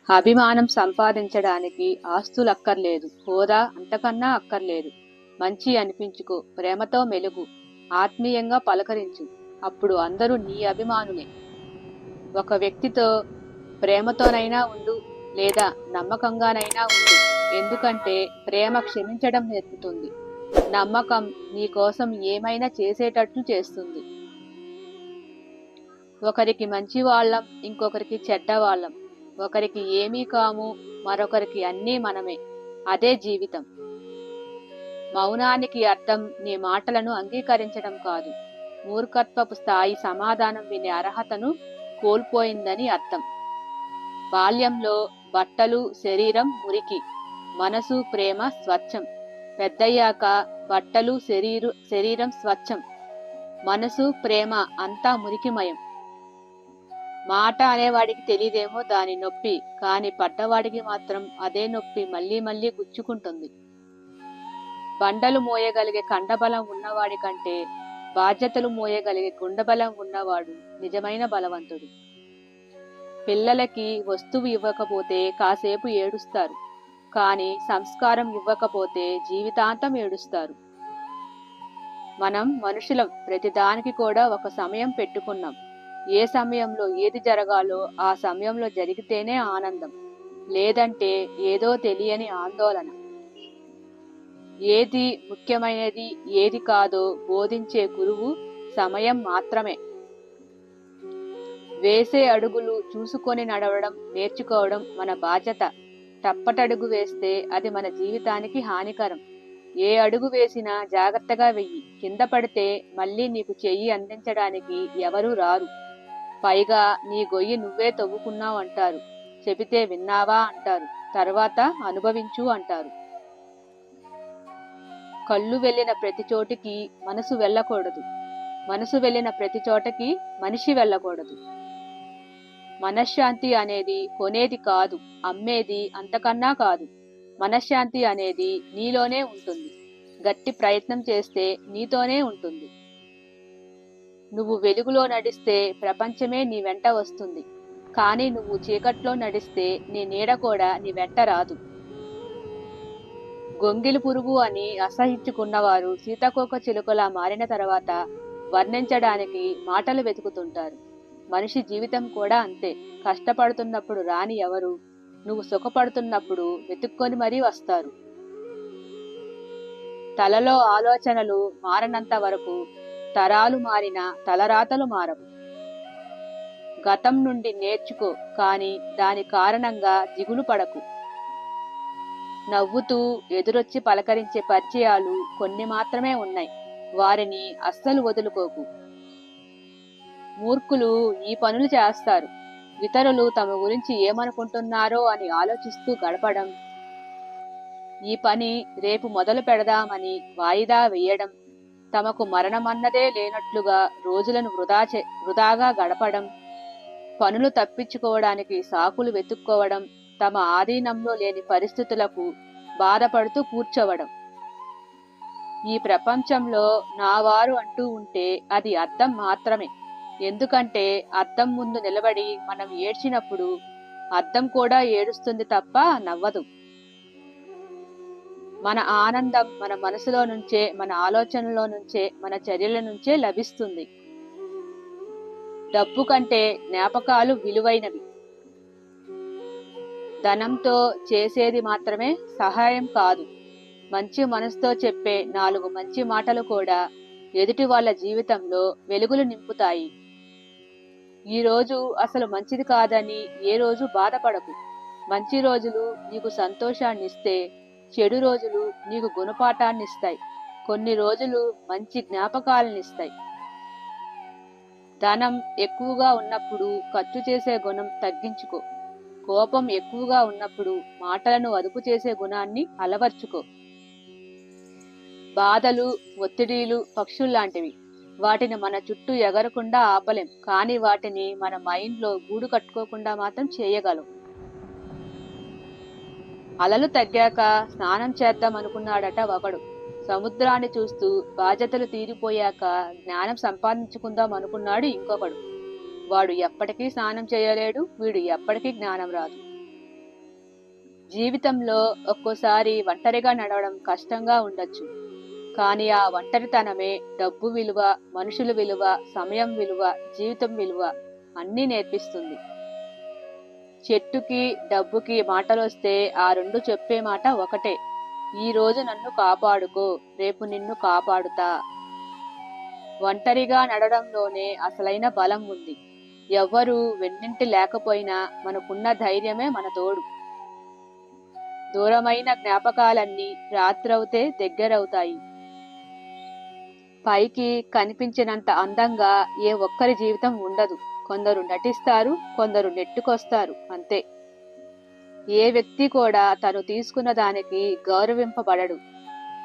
అభిమానం సంపాదించడానికి ఆస్తులక్కర్లేదు, హోదా అంతకన్నా అక్కర్లేదు. మంచి అనిపించుకో, ప్రేమతో మెలుగు, ఆత్మీయంగా పలకరించు. అప్పుడు అందరూ నీ అభిమానులే. ఒక వ్యక్తితో ప్రేమతోనైనా ఉండు, లేదా నమ్మకంగానైనా ఉండు. ఎందుకంటే ప్రేమ క్షమించడం నేర్పుతుంది. నమ్మకం నీ కోసం ఏమైనా చేసేటట్లు చేస్తుంది. ఒకరికి మంచి వాళ్ళం, ఇంకొకరికి చెడ్డవాళ్ళం. ఒకరికి ఏమీ కాము, మరొకరికి అన్నీ మనమే. అదే జీవితం. మౌనానికి అర్థం నీ మాటలను అంగీకరించడం కాదు, మూర్ఖత్వపు స్థాయి సమాధానం వినే అర్హతను కోల్పోయిందని అర్థం. బాల్యంలో బట్టలు శరీరం మురికి, మనసు ప్రేమ స్వచ్ఛం. పెద్దయ్యాక బట్టలు శరీరం స్వచ్ఛం, మనసు ప్రేమ అంతా మురికిమయం. మాట అనేవాడికి తెలియదేమో దాని నొప్పి, కాని పడ్డవాడికి మాత్రం అదే నొప్పి మళ్లీ మళ్లీ గుచ్చుకుంటుంది. బండలు మోయగలిగే కండబలం ఉన్నవాడి కంటే బాధ్యతలు మోయగలిగే గుండెబలం ఉన్నవాడు నిజమైన బలవంతుడు. పిల్లలకి వస్తువు ఇవ్వకపోతే కాసేపు ఏడుస్తారు, కాని సంస్కారం ఇవ్వకపోతే జీవితాంతం ఏడుస్తారు. మనం మనుషులం, ప్రతిదానికి కూడా ఒక సమయం పెట్టుకున్నాం. ఏ సమయంలో ఏది జరగాలో ఆ సమయంలో జరిగితేనే ఆనందం, లేదంటే ఏదో తెలియని ఆందోళన. ఏది ముఖ్యమైనది ఏది కాదో బోధించే గురువు సమయం మాత్రమే. వేసే అడుగులు చూసుకొని నడవడం నేర్చుకోవడం మన బాధ్యత. తప్పటడుగు వేస్తే అది మన జీవితానికి హానికరం. ఏ అడుగు వేసినా జాగ్రత్తగా వెయ్యి. కింద పడితే మళ్ళీ నీకు చెయ్యి అందించడానికి ఎవరూ రారు. పైగా నీ గొయ్యి నువ్వే తవ్వుకున్నావు అంటారు. చెబితే విన్నావా అంటారు, తర్వాత అనుభవించు అంటారు. కళ్ళు వెళ్ళిన ప్రతి చోటికి మనసు వెళ్ళకూడదు, మనసు వెళ్ళిన ప్రతి చోటకి మనిషి వెళ్ళకూడదు. మనశ్శాంతి అనేది కొనేది కాదు, అమ్మేది అంతకన్నా కాదు. మనశ్శాంతి అనేది నీలోనే ఉంటుంది. గట్టి ప్రయత్నం చేస్తే నీతోనే ఉంటుంది. నువ్వు వెలుగులో నడిస్తే ప్రపంచమే నీ వెంట వస్తుంది, కానీ నువ్వు చీకట్లో నడిస్తే నీ నీడ కూడా నీ వెంట రాదు. గొంగిలి పురుగు అని అసహించుకున్నవారు సీతాకోక చిలుకలా మారిన తర్వాత వర్ణించడానికి మాటలు వెతుకుతుంటారు. మనిషి జీవితం కూడా అంతే. కష్టపడుతున్నప్పుడు రాని ఎవరు నువ్వు సుఖపడుతున్నప్పుడు వెతుక్కొని మరీ వస్తారు. తలలో ఆలోచనలు మారనంత వరకు తరాలు మారిన తలరాతలు మారవు. గతం నుండి నేర్చుకో, కాని దాని కారణంగా దిగులు పడకు. నవ్వుతూ ఎదురొచ్చి పలకరించే పరిచయాలు కొన్ని మాత్రమే ఉన్నాయి, వారిని అస్సలు వదులుకోకు. మూర్ఖులు ఈ పనులు చేస్తారు. ఇతరులు తమ గురించి ఏమనుకుంటున్నారో అని ఆలోచిస్తూ గడపడం, ఈ పని రేపు మొదలు పెడదామని వాయిదా వేయడం, తమకు మరణమన్నదే లేనట్లుగా రోజులను వృధాగా గడపడం, పనులు తప్పించుకోవడానికి సాకులు వెతుక్కోవడం, తమ ఆధీనంలో లేని పరిస్థితులకు బాధపడుతూ కూర్చోవడం. ఈ ప్రపంచంలో నావారు అంటూ ఉంటే అది అద్దం మాత్రమే. ఎందుకంటే అద్దం ముందు నిలబడి మనం ఏడ్చినప్పుడు అద్దం కూడా ఏడుస్తుంది తప్ప నవ్వదు. మన ఆనందం మన మనసులో నుంచే, మన ఆలోచనలో నుంచే, మన చర్యల నుంచే లభిస్తుంది. డబ్బు కంటే జ్ఞాపకాలు విలువైనవి. ధనంతో చేసేది మాత్రమే సహాయం కాదు. మంచి మనసుతో చెప్పే 4 మంచి మాటలు కూడా ఎదుటి వాళ్ళ జీవితంలో వెలుగులు నింపుతాయి. ఈ రోజు అసలు మంచిది కాదని ఏ రోజు బాధపడకు. మంచి రోజులు నీకు సంతోషాన్నిస్తే, చెడు రోజులు నీకు గుణపాఠాన్నిస్తాయి. కొన్ని రోజులు మంచి జ్ఞాపకాలనిస్తాయి. ధనం ఎక్కువగా ఉన్నప్పుడు ఖర్చు చేసే గుణం తగ్గించుకో. కోపం ఎక్కువగా ఉన్నప్పుడు మాటలను అదుపు చేసే గుణాన్ని అలవర్చుకో. బాధలు ఒత్తిడిలు పక్షుల్లాంటివి. వాటిని మన చుట్టూ ఎగరకుండా ఆపలేం, కానీ వాటిని మన మైండ్లో గూడు కట్టుకోకుండా మాత్రం చేయగలం. అలలు తగ్గాక స్నానం చేద్దాం అనుకున్నాడట ఒకడు. సముద్రాన్ని చూస్తూ బాధ్యతలు తీరిపోయాక జ్ఞానం సంపాదించుకుందాం అనుకున్నాడు ఇంకొకడు. వాడు ఎప్పటికీ స్నానం చేయలేడు, వీడు ఎప్పటికీ జ్ఞానం రాదు. జీవితంలో ఒక్కోసారి ఒంటరిగా నడవడం కష్టంగా ఉండొచ్చు. కానీ ఆ ఒంటరితనమే డబ్బు విలువ, మనుషుల విలువ, సమయం విలువ, జీవితం విలువ అన్నీ నేర్పిస్తుంది. చెట్టుకి డబ్బుకి మాటలొస్తే ఆ రెండు చెప్పే మాట ఒకటే: ఈ రోజు నన్ను కాపాడుకో, రేపు నిన్ను కాపాడుతా. ఒంటరిగా నడవడంలోనే అసలైన బలం ఉంది. ఎవ్వరూ వెన్నింటి లేకపోయినా మనకున్న ధైర్యమే మన తోడు. దూరమైన జ్ఞాపకాలన్నీ రాత్రవుతే దగ్గరవుతాయి. పైకి కనిపించినంత అందంగా ఏ ఒక్కరి జీవితం ఉండదు. కొందరు నటిస్తారు, కొందరు నెట్టుకొస్తారు, అంతే. ఏ వ్యక్తి కూడా తను తీసుకున్న దానికి గౌరవింపబడడు.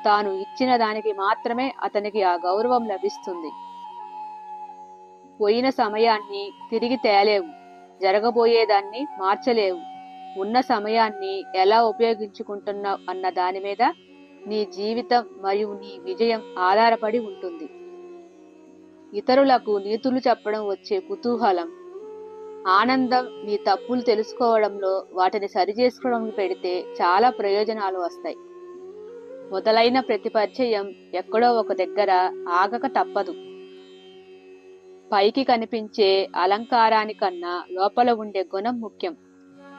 తాను ఇచ్చిన దానికి మాత్రమే అతనికి ఆ గౌరవం లభిస్తుంది. పోయిన సమయాన్ని తిరిగి తేలేవు, జరగబోయేదాన్ని మార్చలేవు. ఉన్న సమయాన్ని ఎలా ఉపయోగించుకుంటున్నావు అన్న దాని మీద నీ జీవితం మరియు నీ విజయం ఆధారపడి ఉంటుంది. ఇతరులకు నీతులు చెప్పడం వచ్చే కుతూహలం, ఆనందం నీ తప్పులు తెలుసుకోవడంలో, వాటిని సరిచేసుకోవడంలో పెడితే చాలా ప్రయోజనాలు వస్తాయి. మొదలైన ప్రతి పరిచయం ఎక్కడో ఒక దగ్గర ఆగక తప్పదు. పైకి కనిపించే అలంకారానికన్నా లోపల ఉండే గుణం ముఖ్యం.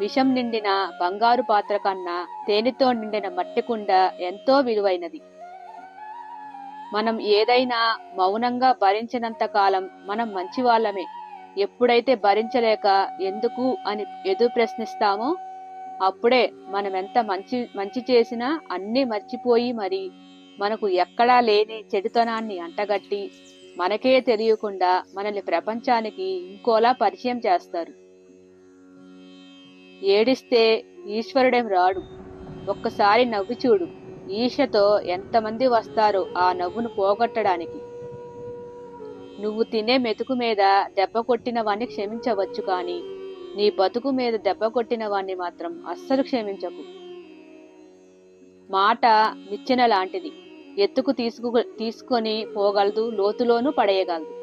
విషం నిండిన బంగారు పాత్ర కన్నా తేనెతో నిండిన మట్టి కుండ ఎంతో విలువైనది. మనం ఏదైనా మౌనంగా భరించినంత కాలం మనం మంచివాళ్లమే. ఎప్పుడైతే భరించలేక ఎందుకు అని ఎదురు ప్రశ్నిస్తామో అప్పుడే మనమెంత మంచి చేసినా అన్నీ మర్చిపోయి మరి మనకు ఎక్కడా లేని చెడుతనాన్ని అంటగట్టి మనకే తెలియకుండా మనల్ని ప్రపంచానికి ఇంకోలా పరిచయం చేస్తారు. ఏడిస్తే ఈశ్వరుడేం రాడు. ఒక్కసారి నవ్వి చూడు. ఈర్ష్యతో ఎంతమంది వస్తారో ఆ నవ్వును పోగొట్టడానికి. నువ్వు తినే మెతుకు మీద దెబ్బ కొట్టిన వాణ్ణి క్షమించవచ్చు, కానీ నీ బతుకు మీద దెబ్బ కొట్టిన వాణ్ణి మాత్రం అస్సలు క్షమించకు. మాట నిచ్చెన లాంటిది. ఎత్తుకు తీసుకొని పోగలదు, లోతులోనూ పడేయగలదు.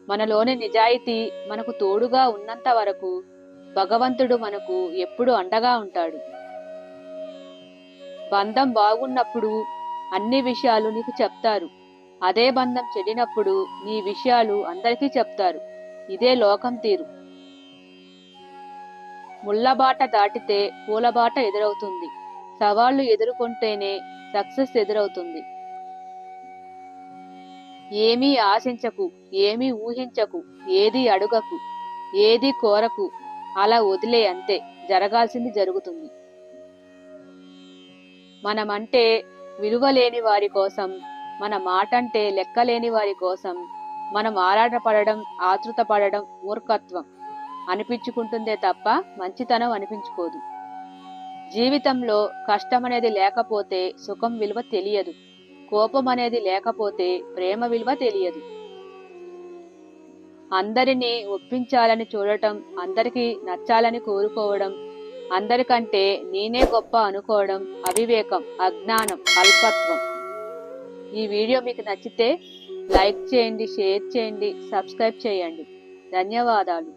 మనలోని నిజాయితీ మనకు తోడుగా ఉన్నంత వరకు భగవంతుడు మనకు ఎప్పుడు అండగా ఉంటాడు. బంధం బాగున్నప్పుడు అన్ని విషయాలు నీకు చెప్తారు. అదే బంధం చెడినప్పుడు నీ విషయాలు అందరికీ చెప్తారు. ఇదే లోకం తీరు. ముళ్ళబాట దాటితే పూలబాట ఎదురవుతుంది. సవాళ్లు ఎదుర్కొంటేనే సక్సెస్ ఎదురవుతుంది. ఏమీ ఆశించకు, ఏమీ ఊహించకు, ఏది అడుగకు, ఏది కోరకు. అలా వదిలే, అంతే. జరగాల్సింది జరుగుతుంది. మనమంటే విలువ లేని వారి కోసం, మన మాటంటే లెక్కలేని వారి కోసం మనం ఆరాటపడడం, ఆతృతపడడం మూర్ఖత్వం అనిపించుకుంటుందే తప్ప మంచితనం అనిపించుకోదు. జీవితంలో కష్టమనేది లేకపోతే సుఖం విలువ తెలియదు. కోపం అనేది లేకపోతే ప్రేమ విలువ తెలియదు. అందరినీ ఒప్పించాలని చూడటం, అందరికీ నచ్చాలని కోరుకోవడం, అందరికంటే నేనే గొప్ప అనుకోవడం అవివేకం, అజ్ఞానం, అల్పత్వం. ఈ వీడియో మీకు నచ్చితే లైక్ చేయండి, షేర్ చేయండి, సబ్స్క్రైబ్ చేయండి. ధన్యవాదాలు.